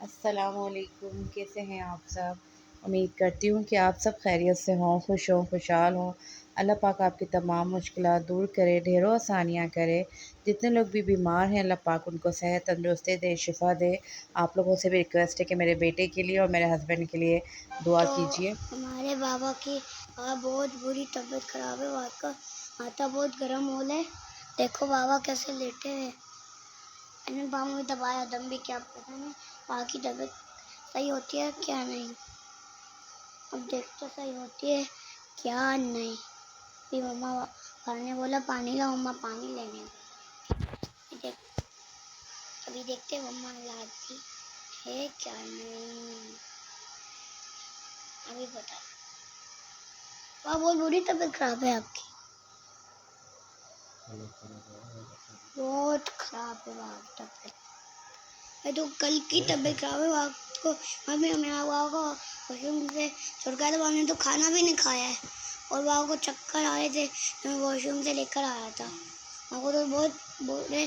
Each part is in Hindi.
अस्सलामुअलैकुम, कैसे हैं आप सब। उम्मीद करती हूँ कि आप सब खैरियत से हों, खुश हों, खुशहाल हों। अल्लाह पाक आपकी तमाम मुश्किलात दूर करे, ढेरों आसानियाँ करे। जितने लोग भी बीमार हैं अल्लाह पाक उनको सेहत तंदुरुस्ती दे, शिफ़ा दे। आप लोगों से भी रिक्वेस्ट है कि मेरे बेटे के लिए और मेरे हस्बैंड के लिए दुआ तो कीजिए। हमारे बाबा की बहुत बुरी तबीयत खराब है। वहाँ का माथा बहुत गर्म हो है। देखो बाबा कैसे लेटे हैं। मैंने पाँव में दबाया, दम भी क्या पता नहीं वहाँ की तबीयत सही होती है क्या नहीं। अब देखते सही होती है क्या नहीं। फिर मम्मा ने बोला पानी लाओ, मम्मा पानी लेने गई। अभी देखते मम्मा लाती है क्या नहीं। अभी बता। वहाँ बहुत बुरी तबीयत खराब है आपकी। बहुत खराब है वहाँ की तबीयत। मैं तो कल की तबीयत खराब है वहाँ को। मम्मी मेरा वहाँ को वॉशरूम से छुड़काया था। हमने तो खाना भी नहीं खाया है और वहाँ को चक्कर आ रहे थे। मैं वॉशरूम से लेकर आया था। वहाँ को तो बहुत बुरे।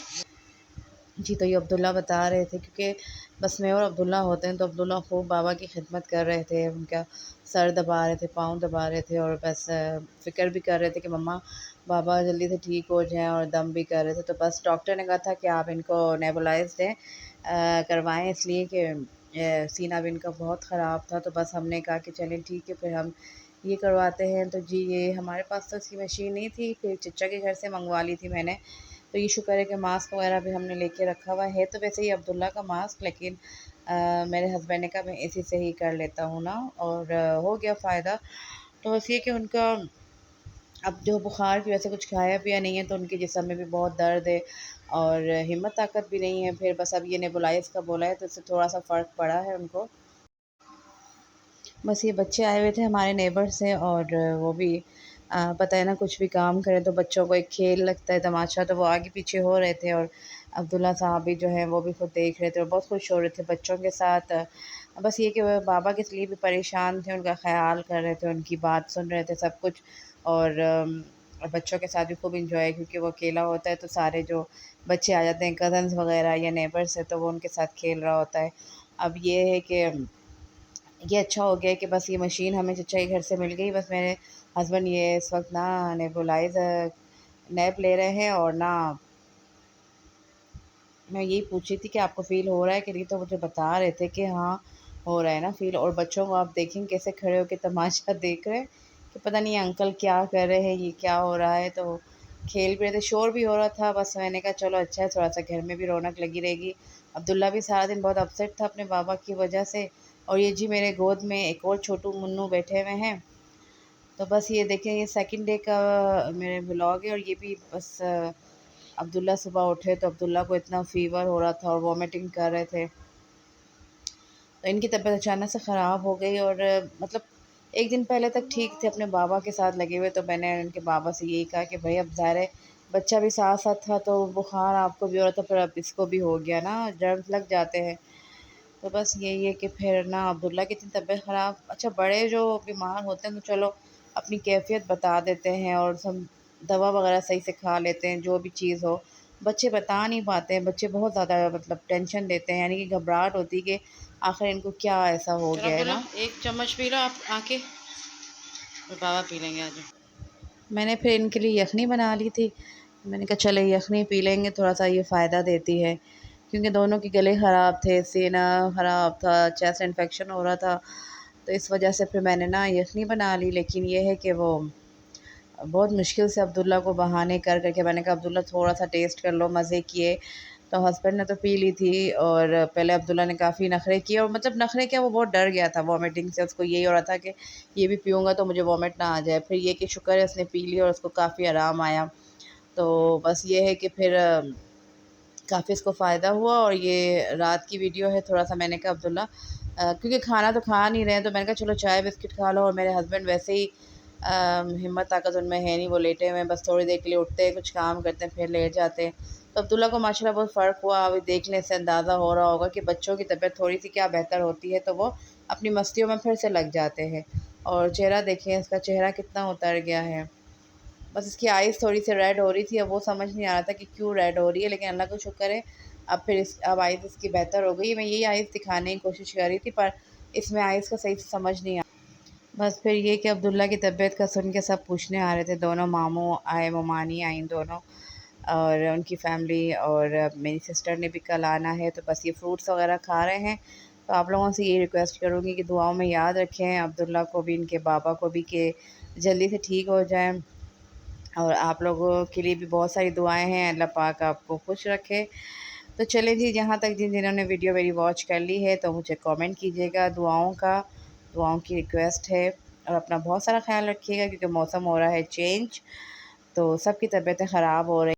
जी, तो ये अब्दुल्ला बता रहे थे, क्योंकि बस मैं और अब्दुल्ला होते हैं तो अब्दुल्ला खूब बाबा की खिदमत कर रहे थे। उनका सर दबा रहे थे, पाँव दबा रहे थे और बस फ़िक्र भी कर रहे थे कि मम्मा बाबा जल्दी से ठीक हो जाएँ, और दम भी कर रहे थे। तो बस डॉक्टर ने कहा था कि आप इनको नेबुलाइज़ दें, करवाएँ, इसलिए कि सीना भी इनका बहुत ख़राब था। तो बस हमने कहा कि चलें ठीक है, फिर हम ये करवाते हैं। तो जी, ये हमारे पास तो इसकी मशीन नहीं थी, फिर चचा के घर से मंगवा ली थी मैंने। तो ये शुक्र है कि मास्क वगैरह भी हमने लेके रखा हुआ है। तो वैसे ही अब्दुल्ला का मास्क, लेकिन मेरे हस्बैंड ने कहा मैं इसी से ही कर लेता हूँ ना, और हो गया फ़ायदा। तो बस ये कि उनका अब जो बुखार की वजह से कुछ खाया पिया नहीं है, तो उनके जिस्म में भी बहुत दर्द है और हिम्मत ताकत भी नहीं है। फिर बस अब ये नेबुलाइज़ का बोला है तो इससे थोड़ा सा फ़र्क पड़ा है उनको। बस ये बच्चे आए हुए थे हमारे नेबर से, और वो भी पता है ना, कुछ भी काम करें तो बच्चों को एक खेल लगता है, तमाशा। तो वो आगे पीछे हो रहे थे, और अब्दुल्ला साहब भी जो हैं वो भी खुद देख रहे थे और बहुत खुश हो रहे थे बच्चों के साथ। बस ये कि वो बाबा के लिए भी परेशान थे, उनका ख़्याल कर रहे थे, उनकी बात सुन रहे थे सब कुछ। और बच्चों के साथ भी खूब इंजॉय, क्योंकि वो अकेला होता है तो सारे जो बच्चे आ जाते हैं, कज़न्स वग़ैरह या नेबर्स है, तो वो उनके साथ खेल रहा होता है। अब ये है कि ये अच्छा हो गया कि बस ये मशीन हमें चचा के घर से मिल गई। बस मेरे हस्बैंड ये इस वक्त ना नेबुलाइज़र नैप ले रहे हैं, और ना मैं यही पूछ रही थी कि आपको फ़ील हो रहा है कि नहीं, तो मुझे बता रहे थे कि हाँ, हो रहा है ना फ़ील। और बच्चों को आप देखें कैसे खड़े होके तमाशा देख रहे हैं कि पता नहीं अंकल क्या कर रहे हैं, ये क्या हो रहा है। तो खेल भी रहे थे, शोर भी हो रहा था। बस मैंने कहा चलो अच्छा है, थोड़ा-सा घर में भी रौनक लगी रहेगी। अब्दुल्ला भी सारा दिन बहुत अपसेट था अपने बाबा की वजह से। और ये जी मेरे गोद में एक और छोटू मुन्नू बैठे हुए हैं। तो बस ये देखें, ये सेकंड डे का मेरे व्लॉग है, और ये भी बस अब्दुल्ला सुबह उठे तो अब्दुल्ला को इतना फ़ीवर हो रहा था और वॉमिटिंग कर रहे थे। तो इनकी तबीयत अचानक से ख़राब हो गई, और मतलब एक दिन पहले तक ठीक थे, अपने बाबा के साथ लगे हुए। तो मैंने उनके बाबा से यही कहा कि भई अब ज़ाहिर है बच्चा भी साथ-साथ था, तो बुखार आपको भी हो रहा था, फिर अब इसको भी हो गया ना, जर्म्स लग जाते हैं। तो बस यही है कि फिर ना अब्दुल्ला की इतनी तबीयत ख़राब। अच्छा, बड़े जो बीमार होते हैं तो चलो अपनी कैफ़ियत बता देते हैं और सब दवा वग़ैरह सही से खा लेते हैं, जो भी चीज़ हो। बच्चे बता नहीं पाते हैं, बच्चे बहुत ज़्यादा मतलब टेंशन देते हैं, यानी कि घबराहट होती है कि आखिर इनको क्या ऐसा हो चलो गया है अब्दुल्ला, ना। एक चम्मच पी लो आप आके, फिर बाबा पी लेंगे आज। मैंने फिर इनके लिए यखनी बना ली थी। मैंने कहा चलो यखनी पी लेंगे, थोड़ा-सा ये फ़ायदा देती है। क्योंकि दोनों के गले ख़राब थे, सीना ख़राब था, चेस्ट इन्फेक्शन हो रहा था। तो इस वजह से फिर मैंने ना यखनी बना ली। लेकिन ये है कि वो बहुत मुश्किल से अब्दुल्ला को बहाने कर कर के मैंने कहा अब्दुल्ला थोड़ा-सा टेस्ट कर लो, मज़े किए। तो हस्बैंड ने तो पी ली थी, और पहले अब्दुल्ला ने काफ़ी नखरे किए, और मतलब नखरे क्या, वो बहुत डर गया था वॉमिटिंग से। उसको यही हो रहा था कि ये भी पीऊँगा तो मुझे वॉमिट ना आ जाए। फिर ये कि शुक्र है उसने पी ली और उसको काफ़ी आराम आया। तो बस ये है कि फिर काफ़ी इसको फ़ायदा हुआ। और ये रात की वीडियो है। थोड़ा-सा मैंने कहा अब्दुल्ला क्योंकि खाना तो खा नहीं रहे हैं, तो मैंने कहा चलो चाय बिस्किट खा लो। और मेरे हस्बैंड वैसे ही हिम्मत ताकत उनमें है नहीं, वो लेटे हुए हैं, बस थोड़ी देर के लिए उठते हैं, कुछ काम करते हैं, फिर लेट जाते हैं। तो अब्दुल्ला को माशाल्लाह बहुत फ़र्क हुआ। अभी देखने से अंदाज़ा हो रहा होगा कि बच्चों की तबीयत थोड़ी-सी क्या बेहतर होती है, तो वो अपनी मस्तियों में फिर से लग जाते हैं। और चेहरा देखिए, इसका चेहरा कितना उतर गया है। बस इसकी आइज़ थोड़ी-सी रेड हो रही थी, अब वो समझ नहीं आ रहा था कि क्यों रेड हो रही है, लेकिन अल्लाह का शुक्र है अब आइज़ इसकी बेहतर हो गई। मैं यही आइज़ दिखाने की कोशिश कर रही थी, पर इसमें आइज़ का सही से समझ नहीं आ। बस फिर ये कि अब्दुल्ला की तबीयत का सुन के सब पूछने आ रहे थे। दोनों मामू आए, ममानी आई दोनों, और उनकी फैमिली, और मेरी सिस्टर ने भी कल आना है। तो बस ये फ्रूट्स वगैरह खा रहे हैं। तो आप लोगों से ये रिक्वेस्ट करूँगी कि दुआओं में याद रखें अब्दुल्ला को भी, इनके बाबा को भी, कि जल्दी से ठीक हो जाएँ। और आप लोगों के लिए भी बहुत सारी दुआएं हैं। अल्लाह पाक आपको खुश रखे। तो चलें जी, जहाँ तक जिन्होंने वीडियो मेरी वॉच कर ली है तो मुझे कमेंट कीजिएगा दुआओं की रिक्वेस्ट है। और अपना बहुत सारा ख्याल रखिएगा, क्योंकि मौसम हो रहा है चेंज, तो सबकी तबीयतें ख़राब हो रही।